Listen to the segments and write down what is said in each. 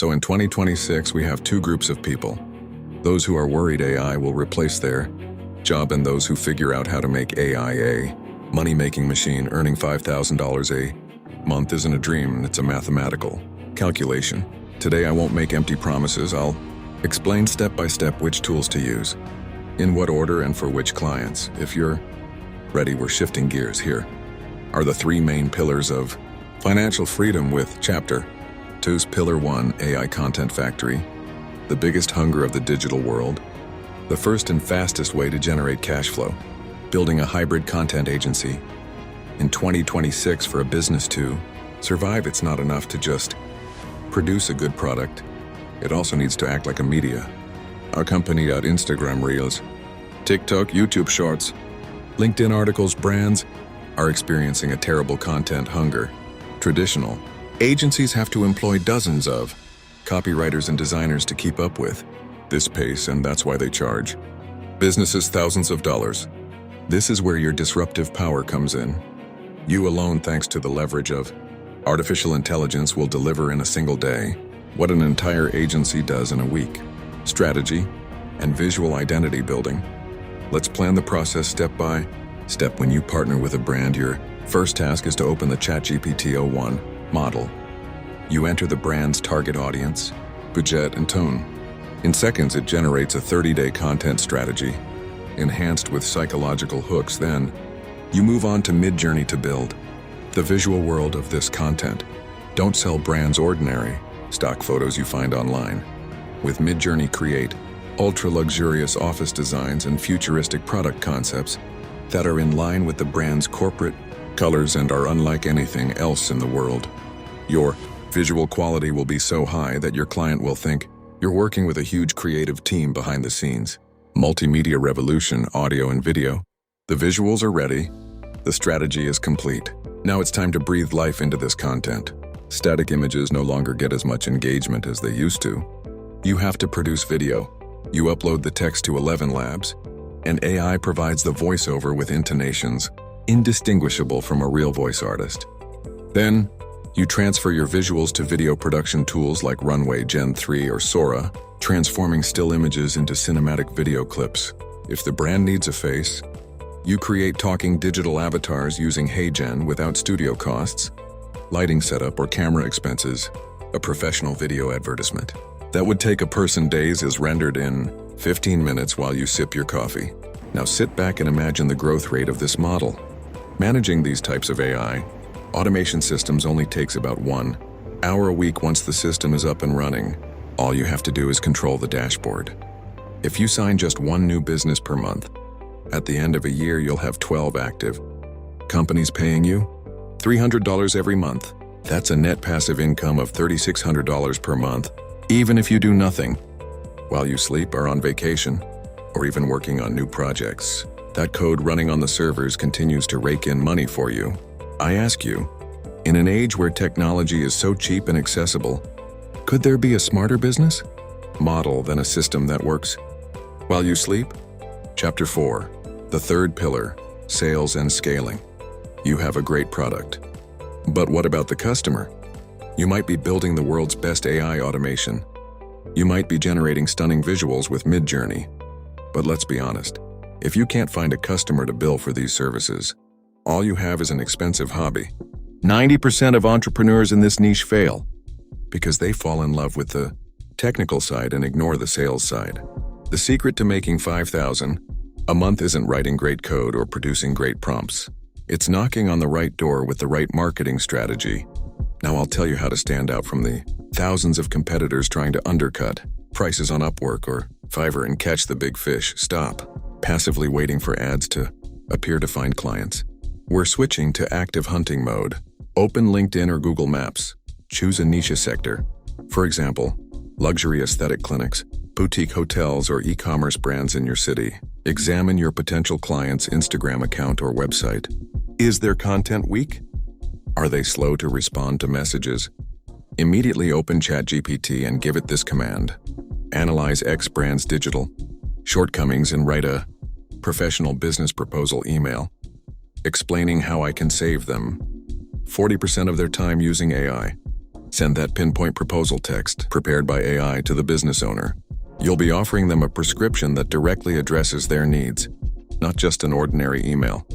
So in 2026, we have two groups of people. Those who are worried AI will replace their job and those who figure out how to make AI a money-making machine. Earning $5,000 a month isn't a dream, it's a mathematical calculation. Today I won't make empty promises, I'll explain step by step which tools to use, in what order and for which clients. If you're ready, we're shifting gears. Here are the three main pillars of financial freedom with Chapter 2's Pillar 1, AI Content Factory, the biggest hunger of the digital world, the first and fastest way to generate cash flow, building a hybrid content agency. In 2026, for a business to survive, it's not enough to just produce a good product. It also needs to act like a media, accompanied at Instagram Reels, TikTok, YouTube Shorts, LinkedIn articles. Brands are experiencing a terrible content hunger. Traditional agencies have to employ dozens of copywriters and designers to keep up with this pace, and that's why they charge businesses thousands of dollars. This is where your disruptive power comes in. You alone, thanks to the leverage of artificial intelligence, will deliver in a single day what an entire agency does in a week. Strategy and visual identity building. Let's plan the process step by step. When you partner with a brand, your first task is to open the ChatGPT o1 model. You enter the brand's target audience, budget, and tone. In seconds, it generates a 30-day content strategy, enhanced with psychological hooks. Then, you move on to Midjourney to build the visual world of this content. Don't sell brands ordinary stock photos you find online. With Midjourney, create ultra-luxurious office designs and futuristic product concepts that are in line with the brand's corporate colors and are unlike anything else in the world. Your visual quality will be so high that your client will think you're working with a huge creative team behind the scenes. Multimedia revolution, audio and video. The visuals are ready. The strategy is complete. Now it's time to breathe life into this content. Static images no longer get as much engagement as they used to. You have to produce video. You upload the text to 11 Labs, and AI provides the voiceover with intonations indistinguishable from a real voice artist. Then, you transfer your visuals to video production tools like Runway, Gen 3, or Sora, transforming still images into cinematic video clips. If the brand needs a face, you create talking digital avatars using HeyGen without studio costs, lighting setup, or camera expenses. A professional video advertisement that would take a person days is rendered in 15 minutes while you sip your coffee. Now sit back and imagine the growth rate of this model. Managing these types of AI automation systems only takes about 1 hour a week. Once the system is up and running, all you have to do is control the dashboard. If you sign just one new business per month, at the end of a year you'll have 12 active companies paying you $300 every month. That's a net passive income of $3,600 per month, even if you do nothing while you sleep, are on vacation, or even working on new projects. That code running on the servers continues to rake in money for you. I ask you, in an age where technology is so cheap and accessible, could there be a smarter business model than a system that works while you sleep? Chapter 4, the third pillar, sales and scaling. You have a great product. But what about the customer? You might be building the world's best AI automation. You might be generating stunning visuals with Midjourney. But let's be honest, if you can't find a customer to bill for these services, all you have is an expensive hobby. 90% of entrepreneurs in this niche fail because they fall in love with the technical side and ignore the sales side. The secret to making $5,000 a month isn't writing great code or producing great prompts. It's knocking on the right door with the right marketing strategy. Now I'll tell you how to stand out from the thousands of competitors trying to undercut prices on Upwork or Fiverr and catch the big fish. Stop passively waiting for ads to appear to find clients. We're switching to active hunting mode. Open LinkedIn or Google Maps. Choose a niche sector. For example, luxury aesthetic clinics, boutique hotels, or e-commerce brands in your city. Examine your potential client's Instagram account or website. Is their content weak? Are they slow to respond to messages? Immediately open ChatGPT and give it this command. Analyze X brand's digital shortcomings and write a professional business proposal email explaining how I can save them 40% of their time using AI. Send that pinpoint proposal text, prepared by AI, to the business owner. You'll be offering them a prescription that directly addresses their needs, not just an ordinary email.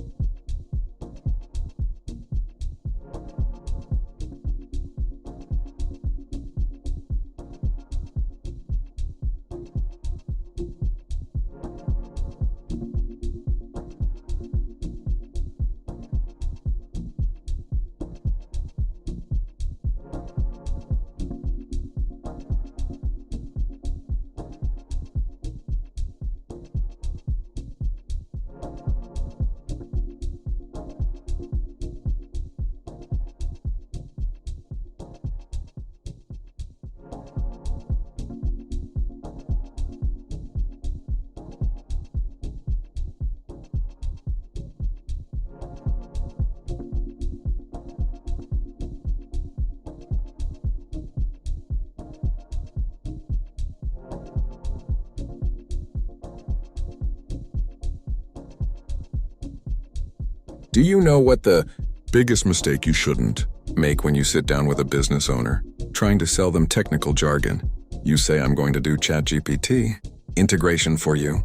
Do you know what the biggest mistake you shouldn't make when you sit down with a business owner, trying to sell them technical jargon? You say, "I'm going to do ChatGPT integration for you.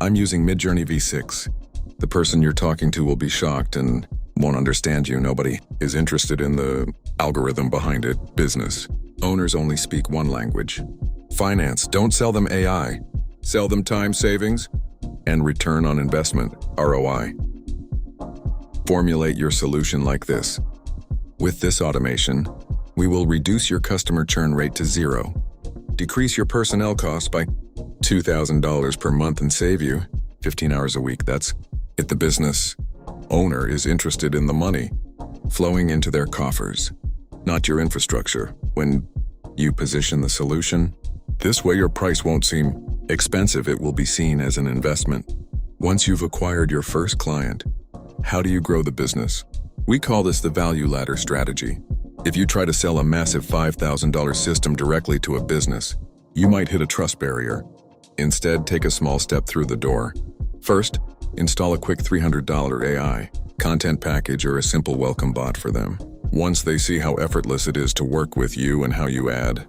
I'm using Midjourney V6. The person you're talking to will be shocked and won't understand you. Nobody is interested in the algorithm behind it. Business owners only speak one language. Finance, don't sell them AI. Sell them time savings and return on investment, ROI. Formulate your solution like this. With this automation, we will reduce your customer churn rate to 0, decrease your personnel costs by $2,000 per month, and save you 15 hours a week. That's if the business owner is interested in the money flowing into their coffers, not your infrastructure. When you position the solution this way, your price won't seem expensive. It will be seen as an investment. Once you've acquired your first client, how do you grow the business? We call this the value ladder strategy. If you try to sell a massive $5,000 system directly to a business, you might hit a trust barrier. Instead, take a small step through the door. First, install a quick $300 AI content package or a simple welcome bot for them. Once they see how effortless it is to work with you and how you add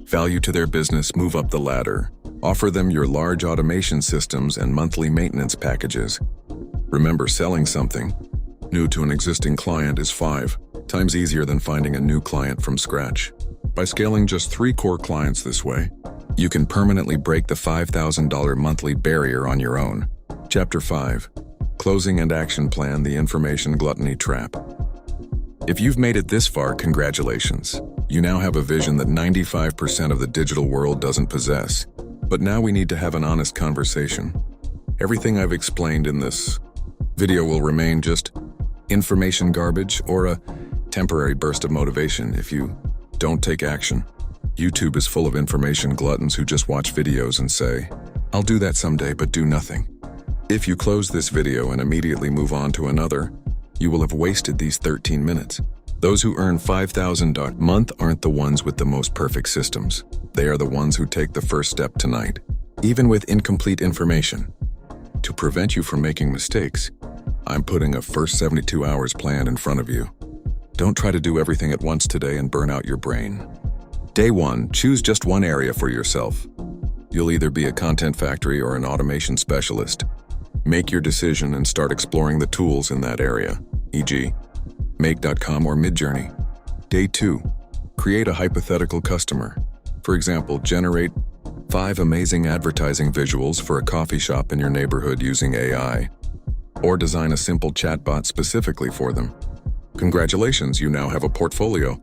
value to their business, move up the ladder. Offer them your large automation systems and monthly maintenance packages. Remember, selling something new to an existing client is 5 times easier than finding a new client from scratch. By scaling just 3 core clients this way, you can permanently break the $5,000 monthly barrier on your own. Chapter 5. Closing and Action Plan: The Information Gluttony Trap. If you've made it this far, congratulations. You now have a vision that 95% of the digital world doesn't possess. But now we need to have an honest conversation. Everything I've explained in this video will remain just information garbage or a temporary burst of motivation if you don't take action. YouTube is full of information gluttons who just watch videos and say, "I'll do that someday," but do nothing. If you close this video and immediately move on to another, you will have wasted these 13 minutes. Those who earn $5,000 a month aren't the ones with the most perfect systems. They are the ones who take the first step tonight, even with incomplete information. To prevent you from making mistakes, I'm putting a first 72 hours plan in front of you. Don't try to do everything at once today and burn out your brain. Day 1, choose just one area for yourself. You'll either be a content factory or an automation specialist. Make your decision and start exploring the tools in that area, e.g., Make.com or Midjourney. Day 2, create a hypothetical customer. For example, generate 5 amazing advertising visuals for a coffee shop in your neighborhood using AI, or design a simple chatbot specifically for them. Congratulations, you now have a portfolio.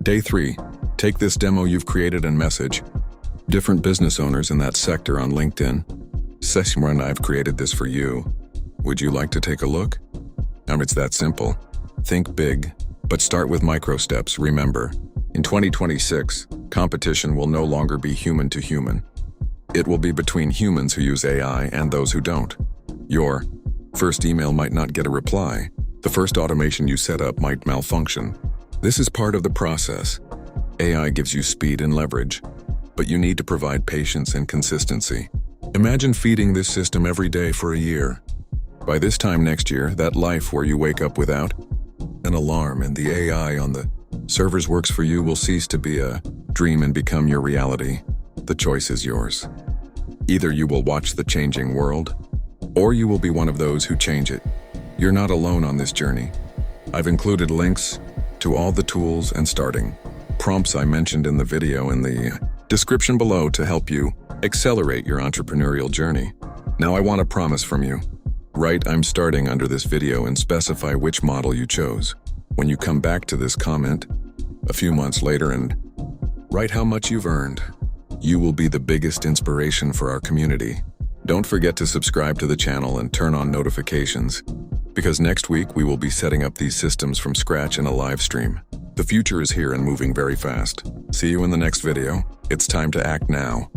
Day 3, take this demo you've created and message different business owners in that sector on LinkedIn. Session, I've created this for you. Would you like to take a look? It's that simple. Think big, but start with micro steps. Remember, in 2026, competition will no longer be human to human. It will be between humans who use AI and those who don't. Your first email might not get a reply. The first automation you set up might malfunction. This is part of the process. AI gives you speed and leverage, but you need to provide patience and consistency. Imagine feeding this system every day for a year. By this time next year, that life where you wake up without an alarm and the AI on the Servers works for you will cease to be a dream and become your reality. The choice is yours. Either you will watch the changing world, or you will be one of those who change it. You're not alone on this journey. I've included links to all the tools and starting prompts I mentioned in the video in the description below to help you accelerate your entrepreneurial journey. Now I want a promise from you. Write "I'm starting" under this video and specify which model you chose. When you come back to this comment a few months later and write how much you've earned, you will be the biggest inspiration for our community. Don't forget to subscribe to the channel and turn on notifications, because next week we will be setting up these systems from scratch in a live stream. The future is here and moving very fast. See you in the next video. It's time to act now.